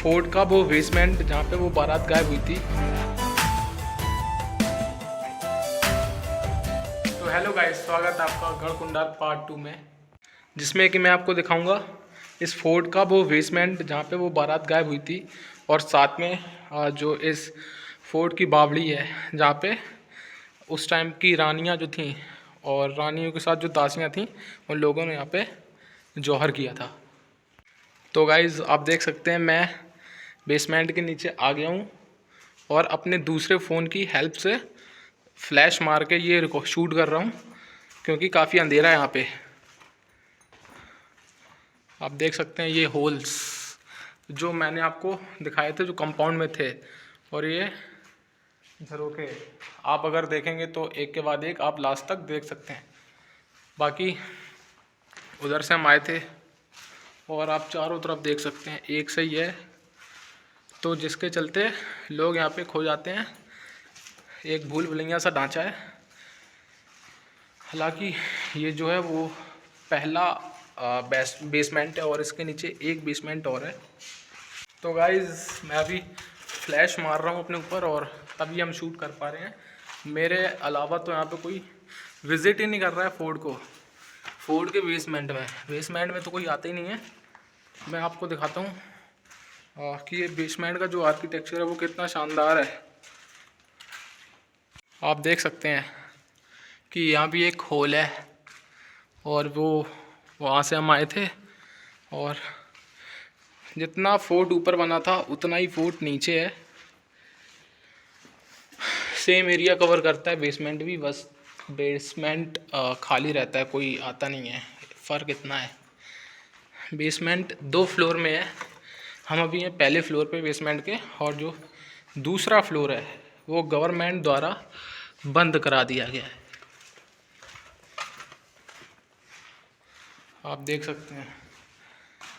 Fort का वो basement जहाँ पे वो बारात गायब हुई थी। तो हेलो गाइस, स्वागत है आपका गढ़कुंडार पार्ट 2 में, जिसमें कि मैं आपको दिखाऊंगा इस फोर्ट का वो बेसमेंट जहाँ पे वो बारात गायब हुई थी, और साथ में जो इस फोर्ट की बावड़ी है जहाँ पे उस टाइम की रानियाँ जो थीं और रानियों के साथ जो दासियाँ थीं उन लोगों ने यहाँ पे जौहर किया था। तो गाइज़ आप देख सकते हैं मैं बेसमेंट के नीचे आ गया हूँ और अपने दूसरे फ़ोन की हेल्प से फ्लैश मार के ये शूट कर रहा हूँ, क्योंकि काफ़ी अंधेरा है यहाँ पे। आप देख सकते हैं ये होल्स जो मैंने आपको दिखाए थे जो कंपाउंड में थे, और ये झरोखे आप अगर देखेंगे तो एक के बाद एक आप लास्ट तक देख सकते हैं। बाकी उधर से हम आए थे और आप चारों तरफ देख सकते हैं एक से ही है, तो जिसके चलते लोग यहाँ पे खो जाते हैं। एक भूल भुलैया सा ढांचा है। हालांकि ये जो है वो पहला बेसमेंट है और इसके नीचे एक बेसमेंट और है। तो गाइज़ मैं अभी फ्लैश मार रहा हूँ अपने ऊपर और तभी हम शूट कर पा रहे हैं। मेरे अलावा तो यहाँ पे कोई विज़िट ही नहीं कर रहा है फोर्ट के बेसमेंट में तो कोई आता ही नहीं है। मैं आपको दिखाता हूँ कि ये बेसमेंट का जो आर्किटेक्चर है वो कितना शानदार है। आप देख सकते हैं कि यहाँ भी एक हॉल है और वो वहाँ से हम आए थे, और जितना फोर्ट ऊपर बना था उतना ही फोर्ट नीचे है। सेम एरिया कवर करता है बेसमेंट भी, बस बेसमेंट खाली रहता है, कोई आता नहीं है। फ़र्क इतना है। बेसमेंट 2 फ्लोर में है, हम अभी हैं पहले फ्लोर पे बेसमेंट के, और जो दूसरा फ्लोर है वो गवर्नमेंट द्वारा बंद करा दिया गया है। आप देख सकते हैं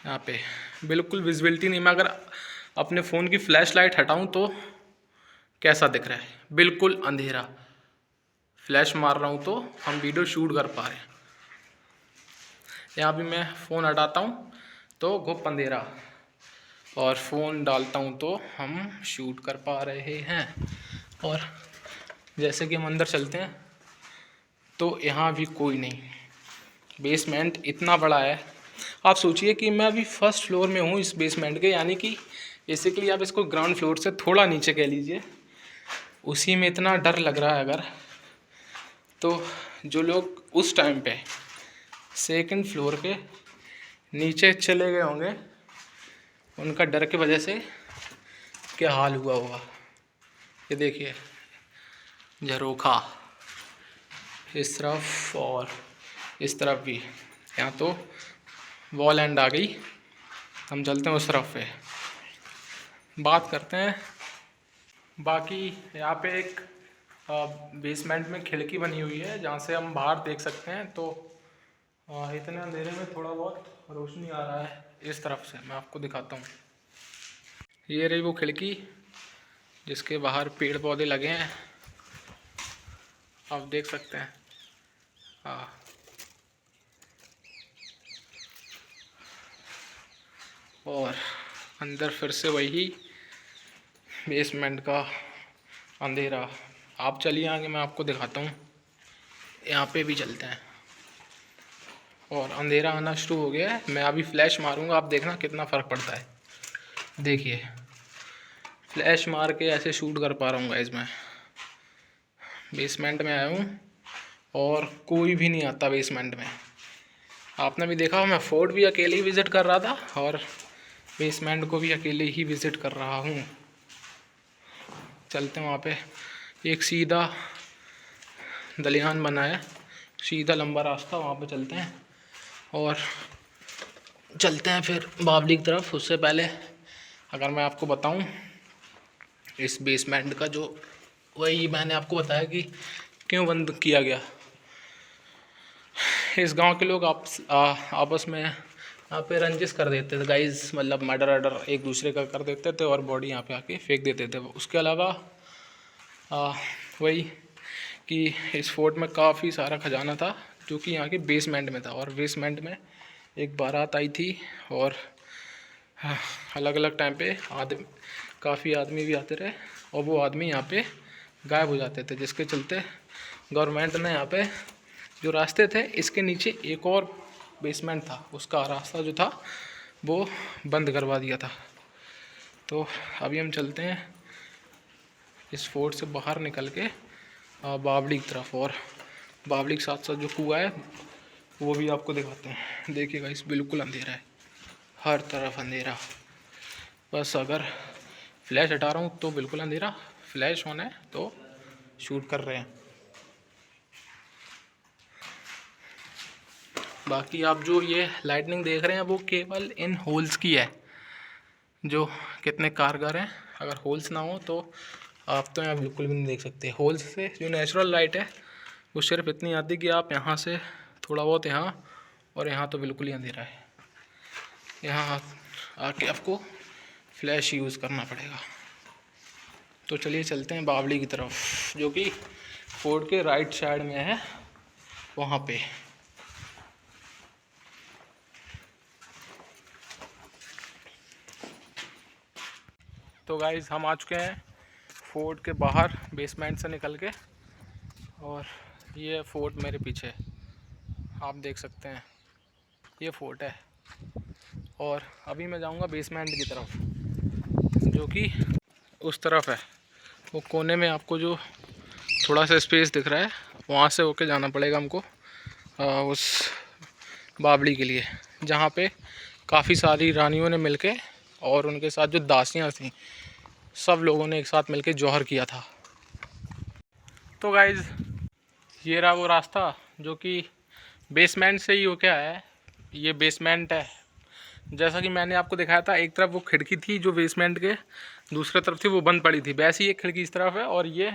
यहाँ पे बिल्कुल विजिबिलिटी नहीं। मैं अगर अपने फ़ोन की फ्लैश लाइट हटाऊँ तो कैसा दिख रहा है, बिल्कुल अंधेरा। फ्लैश मार रहा हूँ तो हम वीडियो शूट कर पा रहे हैं। यहाँ भी मैं फ़ोन हटाता हूँ तो घुप अंधेरा, और फ़ोन डालता हूँ तो हम शूट कर पा रहे हैं। और जैसे कि हम अंदर चलते हैं तो यहाँ भी कोई नहीं। बेसमेंट इतना बड़ा है, आप सोचिए कि मैं अभी फर्स्ट फ्लोर में हूँ इस बेसमेंट के, यानी कि बेसिकली आप इसको ग्राउंड फ्लोर से थोड़ा नीचे कह लीजिए। उसी में इतना डर लग रहा है अगर, तो जो लोग उस टाइम पे सेकंड फ्लोर के नीचे चले गए होंगे उनका डर की वजह से क्या हाल हुआ होगा। ये देखिए झरोखा इस तरफ और इस तरफ भी, यहाँ तो वॉल एंड आ गई। हम चलते हैं उस तरफ पे, बात करते हैं। बाकी यहाँ पे एक बेसमेंट में खिड़की बनी हुई है जहाँ से हम बाहर देख सकते हैं। तो इतने अंधेरे में थोड़ा बहुत रोशनी आ रहा है इस तरफ से, मैं आपको दिखाता हूँ। ये रही वो खिड़की जिसके बाहर पेड़ पौधे लगे हैं, आप देख सकते हैं। हाँ, और अंदर फिर से वही बेसमेंट का अंधेरा। आप चलिए आगे, मैं आपको दिखाता हूँ। यहाँ पे भी चलते हैं, और अंधेरा आना शुरू हो गया है। मैं अभी फ्लैश मारूंगा, आप देखना कितना फ़र्क पड़ता है। देखिए फ्लैश मार के ऐसे शूट कर पा रहा हूँ गाइस। मैं बेसमेंट में आया हूँ और कोई भी नहीं आता बेसमेंट में। आपने भी देखा, मैं फोर्ट भी अकेले ही विज़िट कर रहा था और बेसमेंट को भी अकेले ही विज़िट कर रहा हूँ। चलते हैं वहाँ पे, एक सीधा दलियान बना है, सीधा लंबा रास्ता, वहाँ पे चलते हैं और चलते हैं फिर बावली की तरफ। उससे पहले अगर मैं आपको बताऊं इस बेसमेंट का जो, वही मैंने आपको बताया कि क्यों बंद किया गया। इस गांव के लोग आपस में यहाँ पे रंजिश कर देते थे गाइस, मतलब मर्डर वर्डर एक दूसरे का कर देते थे और बॉडी यहाँ पे आके फेंक देते थे। उसके अलावा वही कि इस फोर्ट में काफ़ी सारा खजाना था जो कि यहाँ के बेसमेंट में था, और बेसमेंट में एक बारात आई थी और हाँ, अलग अलग टाइम पे काफ़ी आदमी भी आते रहे और वो आदमी यहाँ पे गायब हो जाते थे, जिसके चलते गवर्नमेंट ने यहाँ पे जो रास्ते थे इसके नीचे एक और बेसमेंट था, उसका रास्ता जो था वो बंद करवा दिया था। तो अभी हम चलते हैं इस फोर्ट से बाहर निकल के बावली की तरफ, और बावली के साथ साथ जो कुआं है वो भी आपको दिखाते हैं। देखिएगा इस बिल्कुल अंधेरा है, हर तरफ अंधेरा। बस अगर फ्लैश हटा रहा हूँ तो बिल्कुल अंधेरा, फ्लैश ऑन है तो शूट कर रहे हैं। बाकी आप जो ये लाइटनिंग देख रहे हैं वो केवल इन होल्स की है, जो कितने कारगर हैं। अगर होल्स ना हो तो आप तो यहाँ बिल्कुल भी नहीं देख सकते। होल्स से जो नेचुरल लाइट है वो सिर्फ इतनी आती है कि आप यहाँ से थोड़ा बहुत यहाँ, और यहाँ तो बिल्कुल ही अंधेरा है। यहाँ आके आपको फ्लैश यूज़ करना पड़ेगा। तो चलिए चलते हैं बावली की तरफ, जो कि फोर्ट के राइट साइड में है, वहाँ पे। तो गाइस हम आ चुके हैं फोर्ट के बाहर बेसमेंट से निकल के, और ये फोर्ट मेरे पीछे आप देख सकते हैं, ये फोर्ट है। और अभी मैं जाऊंगा बेसमेंट की तरफ, जो कि उस तरफ है। वो कोने में आपको जो थोड़ा सा स्पेस दिख रहा है वहाँ से होके जाना पड़ेगा हमको उस बावली के लिए, जहाँ पे काफ़ी सारी रानियों ने मिलके और उनके साथ जो दासियाँ थीं सब लोगों ने एक साथ मिलके जौहर किया था। तो गाइज़ ये रहा वो रास्ता जो कि बेसमेंट से ही होके आया है। ये बेसमेंट है, जैसा कि मैंने आपको दिखाया था। एक तरफ वो खिड़की थी जो बेसमेंट के, दूसरी तरफ थी वो बंद पड़ी थी। वैसे ही एक खिड़की इस तरफ है, और ये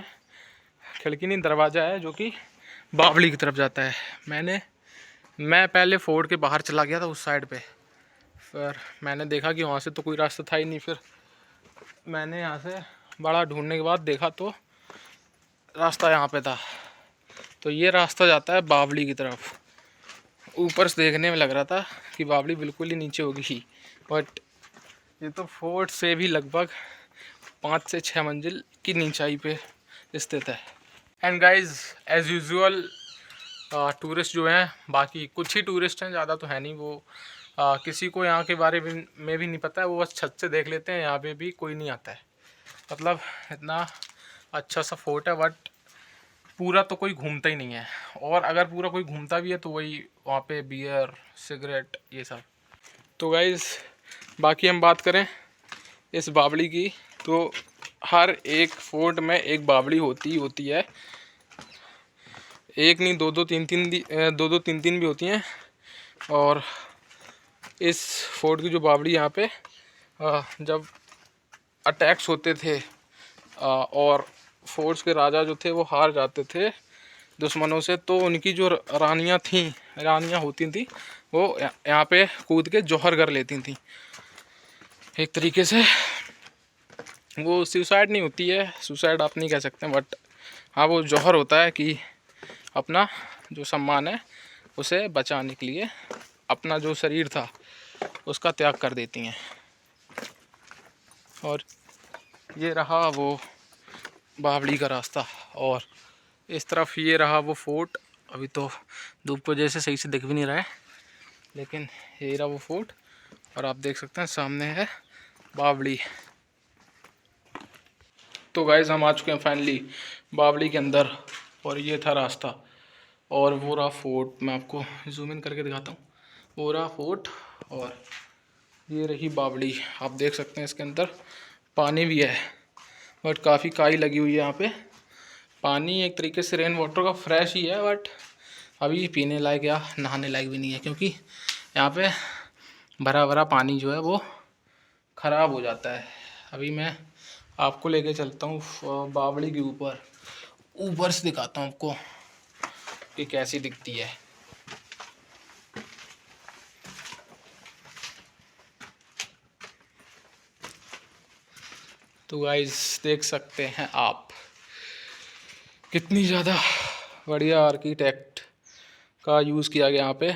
खिड़की नहीं दरवाज़ा है जो कि बावली की तरफ जाता है। मैं पहले फोर्ट के बाहर चला गया था उस साइड पे, फिर मैंने देखा कि वहाँ से तो कोई रास्ता था ही नहीं। फिर मैंने यहाँ से बड़ा ढूंढने के बाद देखा तो रास्ता यहाँ पे था। तो ये रास्ता जाता है बावली की तरफ। ऊपर से देखने में लग रहा था कि बावली बिल्कुल ही नीचे होगी, बट ये तो फोर्ट से भी लगभग 5 से 6 मंजिल की नीचाई पे स्थित है। And guys as usual tourist जो हैं, बाकी कुछ ही टूरिस्ट हैं, ज़्यादा तो है नहीं, वो किसी को यहाँ के बारे में भी नहीं पता है। वो बस छत से देख लेते हैं, यहाँ पे भी कोई नहीं आता है। मतलब इतना अच्छा सा फोर्ट है, बट पूरा तो कोई घूमता ही नहीं है। और अगर पूरा कोई घूमता भी है तो वही वहाँ पे बियर, सिगरेट, ये सब। तो गाइज़ बाकी हम बात करें इस बावली की, तो हर एक फोर्ट में एक बावली होती है। एक नहीं, दो दो तीन तीन भी होती हैं। और इस फोर्ट की जो बावली यहाँ पे जब अटैक्स होते थे और फोर्ट्स के राजा जो थे वो हार जाते थे दुश्मनों से, तो उनकी जो रानियाँ होती थी वो यहाँ पे कूद के जौहर कर लेती थी। एक तरीके से वो सुसाइड नहीं होती है, सुसाइड आप नहीं कह सकते, बट हाँ वो जौहर होता है कि अपना जो सम्मान है उसे बचाने के लिए अपना जो शरीर था उसका त्याग कर देती हैं। और ये रहा वो बावली का रास्ता, और इस तरफ ये रहा वो फोर्ट। अभी तो धूप की वजह से सही से दिख भी नहीं रहा है, लेकिन ये रहा वो फोर्ट, और आप देख सकते हैं सामने है बावली। तो गाइस हम आ चुके हैं फाइनली बावली के अंदर, और ये था रास्ता, और वो रहा फोर्ट। मैं आपको जूम इन करके दिखाता हूँ। वो रहा फोर्ट, और ये रही बावली। आप देख सकते हैं इसके अंदर पानी भी है, बट काफ़ी काई लगी हुई है यहाँ पे। पानी एक तरीके से रेन वाटर का फ्रेश ही है, बट अभी पीने लायक या नहाने लायक भी नहीं है, क्योंकि यहाँ पे भरा भरा पानी जो है वो ख़राब हो जाता है। अभी मैं आपको लेके चलता हूँ बावली के ऊपर से दिखाता हूँ आपको कि कैसी दिखती है। तो गाइस देख सकते हैं आप कितनी ज़्यादा बढ़िया आर्किटेक्ट का यूज़ किया गया यहाँ पे।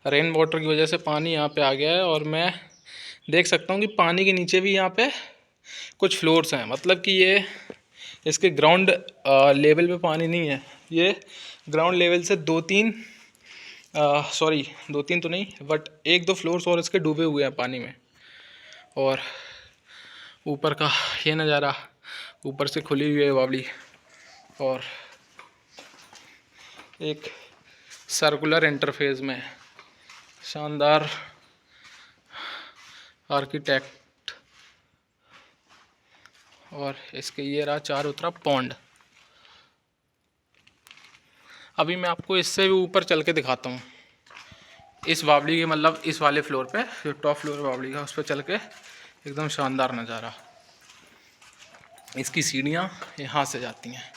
रेन वाटर की वजह से पानी यहाँ पे आ गया है, और मैं देख सकता हूँ कि पानी के नीचे भी यहाँ पे कुछ फ्लोर्स हैं, मतलब कि ये इसके ग्राउंड लेवल पे पानी नहीं है, ये ग्राउंड लेवल से 2-3 सॉरी 2-3 तो नहीं बट 1-2 फ्लोर्स और इसके डूबे हुए हैं पानी में। और ऊपर का ये नज़ारा, ऊपर से खुली हुई है बावली और एक सर्कुलर इंटरफेस में शानदार आर्किटेक्ट। और इसके ये रहा चारों तरफ पॉन्ड। अभी मैं आपको इससे भी ऊपर चल के दिखाता हूँ, इस बावली के मतलब इस वाले फ्लोर पे, जो टॉप फ्लोर बावली का, उस पर चल के एकदम शानदार नज़ारा। इसकी सीढ़ियाँ यहाँ से जाती हैं।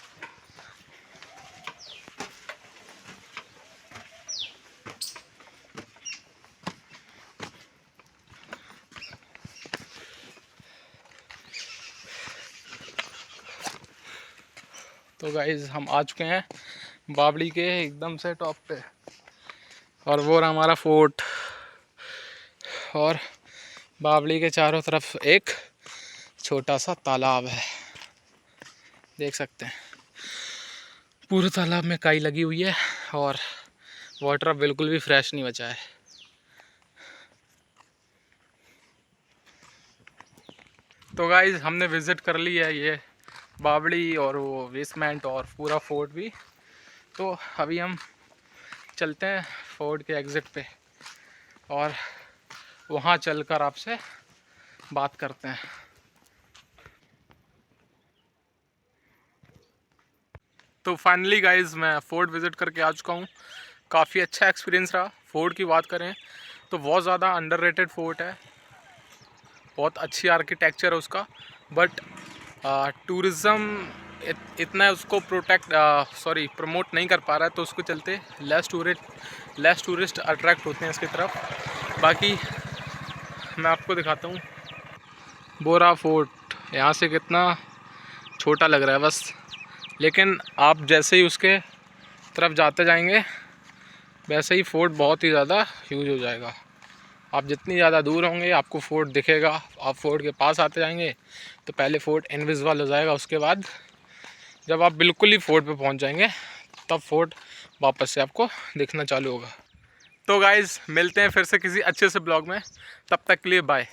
तो गाइज़ हम आ चुके हैं बावली के एकदम से टॉप पे, और वो रहा हमारा फोर्ट। और बावली के चारों तरफ एक छोटा सा तालाब है, देख सकते हैं। पूरे तालाब में काई लगी हुई है और वाटर अब बिल्कुल भी फ्रेश नहीं बचा है। तो गाइज़ हमने विज़िट कर ली है ये बावली और वो बेसमेंट और पूरा फोर्ट भी। तो अभी हम चलते हैं फोर्ट के एग्ज़िट पे और वहाँ चलकर आपसे बात करते हैं। तो फाइनली गाइज़ मैं फोर्ट विज़िट करके आ चुका हूँ। काफ़ी अच्छा एक्सपीरियंस रहा। फोर्ट की बात करें तो बहुत ज़्यादा अंडररेटेड फोर्ट है, बहुत अच्छी आर्किटेक्चर है उसका, बट टूरिज़्म इतना उसको प्रमोट नहीं कर पा रहा है, तो उसके चलते लेस टूरिस्ट अट्रैक्ट होते हैं इसकी तरफ। बाकी मैं आपको दिखाता हूँ बोरा फोर्ट, यहाँ से कितना छोटा लग रहा है बस, लेकिन आप जैसे ही उसके तरफ जाते जाएंगे वैसे ही फोर्ट बहुत ही ज़्यादा ह्यूज हो जाएगा। आप जितनी ज़्यादा दूर होंगे आपको फोर्ट दिखेगा। आप फोर्ट के पास आते जाएंगे तो पहले फोर्ट इनविजिबल हो जाएगा, उसके बाद जब आप बिल्कुल ही फोर्ट पे पहुंच जाएंगे तब फोर्ट वापस से आपको दिखना चालू होगा। तो गाइज़ मिलते हैं फिर से किसी अच्छे से ब्लॉग में, तब तक के लिए बाय।